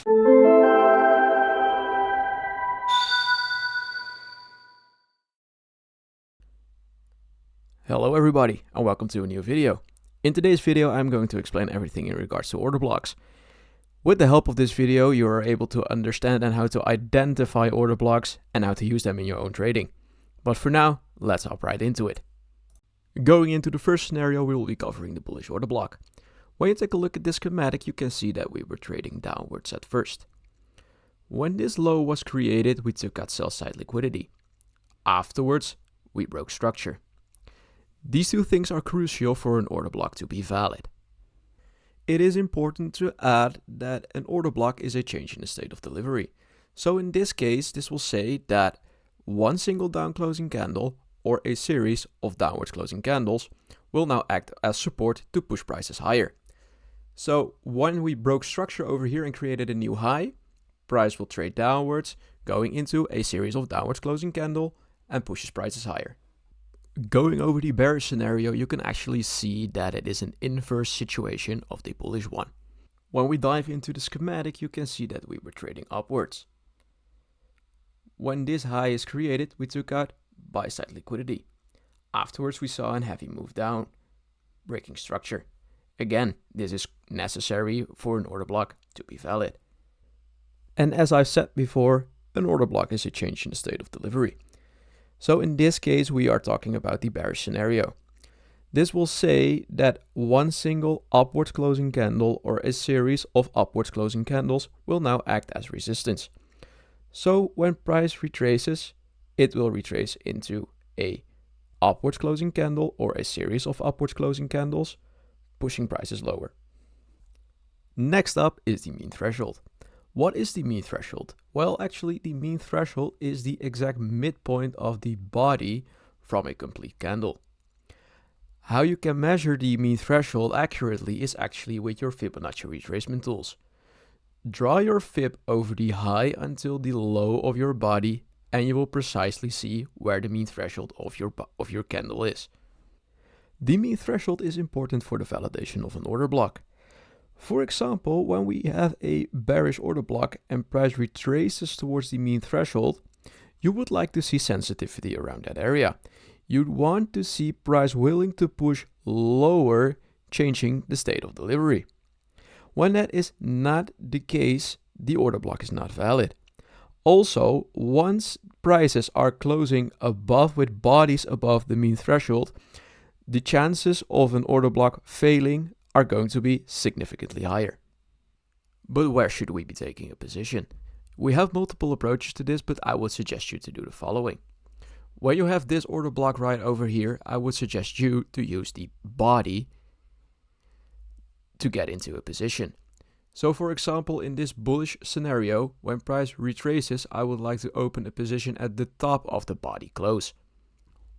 Hello everybody and welcome to a new video. In today's video I'm going to explain everything in regards to order blocks. With the help of this video you are able to understand and how to identify order blocks and how to use them in your own trading. But for now, let's hop right into it. Going into the first scenario, we will be covering the bullish order block. When you take a look at this schematic, you can see that we were trading downwards at first. When this low was created, we took out sell side liquidity. Afterwards, we broke structure. These two things are crucial for an order block to be valid. It is important to add that an order block is a change in the state of delivery. So in this case, this will say that one single down closing candle or a series of downwards closing candles will now act as support to push prices higher. So when we broke structure over here and created a new high, price will trade downwards, going into a series of downwards closing candle and pushes prices higher. Going over the bearish scenario, you can actually see that it is an inverse situation of the bullish one. When we dive into the schematic, you can see that we were trading upwards. When this high is created, we took out buy side liquidity. Afterwards, we saw a heavy move down, breaking structure. Again, this is necessary for an order block to be valid. And as I've said before, an order block is a change in the state of delivery. So in this case, we are talking about the bearish scenario. This will say that one single upwards closing candle or a series of upwards closing candles will now act as resistance. So when price retraces, it will retrace into a upwards closing candle or a series of upwards closing candles, pushing prices lower. Next up is the mean threshold. What is the mean threshold? Well, actually, the mean threshold is the exact midpoint of the body from a complete candle. How you can measure the mean threshold accurately is actually with your Fibonacci retracement tools. Draw your fib over the high until the low of your body and you will precisely see where the mean threshold of your candle is. The mean threshold is important for the validation of an order block. For example, when we have a bearish order block and price retraces towards the mean threshold, you would like to see sensitivity around that area. You'd want to see price willing to push lower, changing the state of delivery. When that is not the case, the order block is not valid. Also, once prices are closing above with bodies above the mean threshold, the chances of an order block failing are going to be significantly higher. But where should we be taking a position? We have multiple approaches to this, but I would suggest you to do the following. When you have this order block right over here, I would suggest you to use the body to get into a position. So for example, in this bullish scenario, when price retraces, I would like to open a position at the top of the body close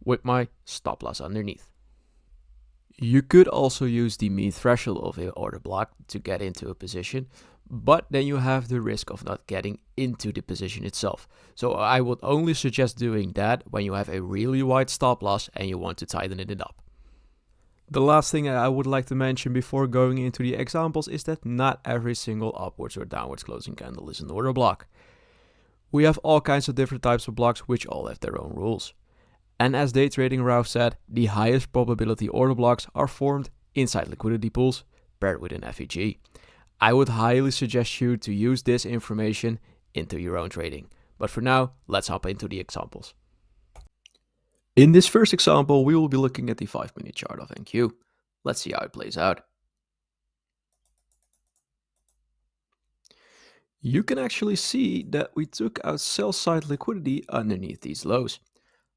with my stop loss underneath. You could also use the mean threshold of an order block to get into a position, but then you have the risk of not getting into the position itself. So I would only suggest doing that when you have a really wide stop loss and you want to tighten it up. The last thing I would like to mention before going into the examples is that not every single upwards or downwards closing candle is an order block. We have all kinds of different types of blocks which all have their own rules. And as day trading Ralph said, the highest probability order blocks are formed inside liquidity pools paired with an FEG. I would highly suggest you to use this information into your own trading. But for now, let's hop into the examples. In this first example, we will be looking at the 5-minute chart of NQ. Let's see how it plays out. You can actually see that we took out sell side liquidity underneath these lows.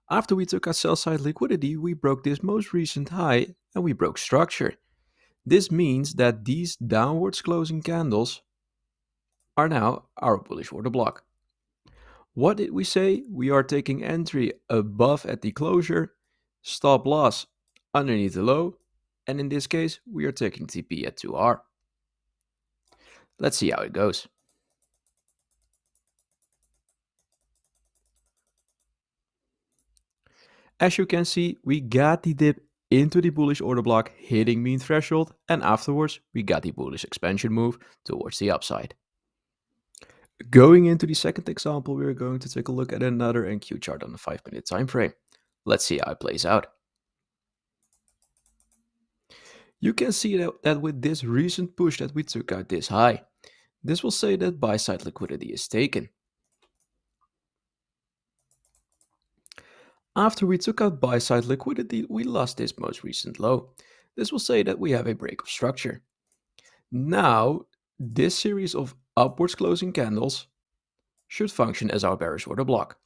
After we took out sell side liquidity, we broke this most recent high and we broke structure. This means that these downwards closing candles are now our bullish order block. What did we say? We are taking entry above at the closure, stop loss underneath the low, and in this case, we are taking TP at 2R. Let's see how it goes. As you can see, we got the dip into the bullish order block, hitting mean threshold, and afterwards we got the bullish expansion move towards the upside. Going into the second example, we're going to take a look at another NQ chart on a 5-minute time frame. Let's see how it plays out. You can see that with this recent push that we took out this high, this will say that buy side liquidity is taken. After we took out buy side liquidity, we lost this most recent low. This will say that we have a break of structure. Now, this series of upwards closing candles should function as our bearish order block.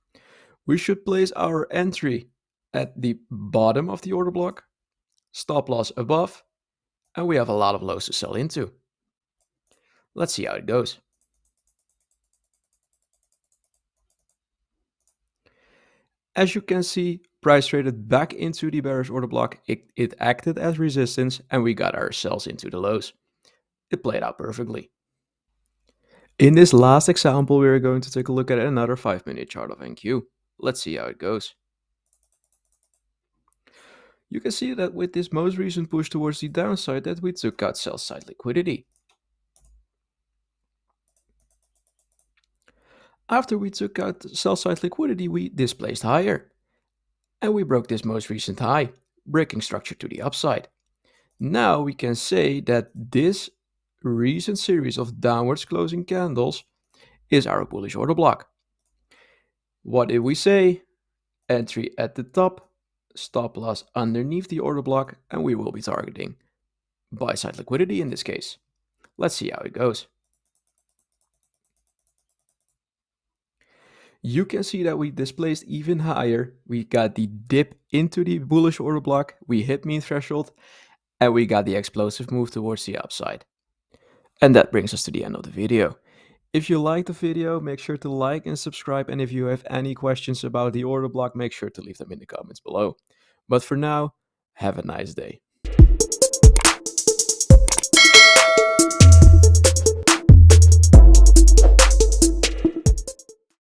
We should place our entry at the bottom of the order block, stop loss above, and we have a lot of lows to sell into. Let's see how it goes. As you can see, price traded back into the bearish order block. It acted as resistance and we got our sells into the lows. It played out perfectly. In this last example, we are going to take a look at another 5-minute chart of NQ. Let's see how it goes. You can see that with this most recent push towards the downside that we took out sell side liquidity. After we took out sell side liquidity, we displaced higher. And we broke this most recent high, breaking structure to the upside. Now we can say that this recent series of downwards closing candles is our bullish order block. What did we say? Entry at the top, stop loss underneath the order block, and we will be targeting buy side liquidity in this case. Let's see how it goes. You can see that we displaced even higher. We got the dip into the bullish order block, we hit mean threshold, and we got the explosive move towards the upside. And that brings us to the end of the video. If you liked the video, make sure to like and subscribe, and if you have any questions about the order block, make sure to leave them in the comments below. But for now, have a nice day.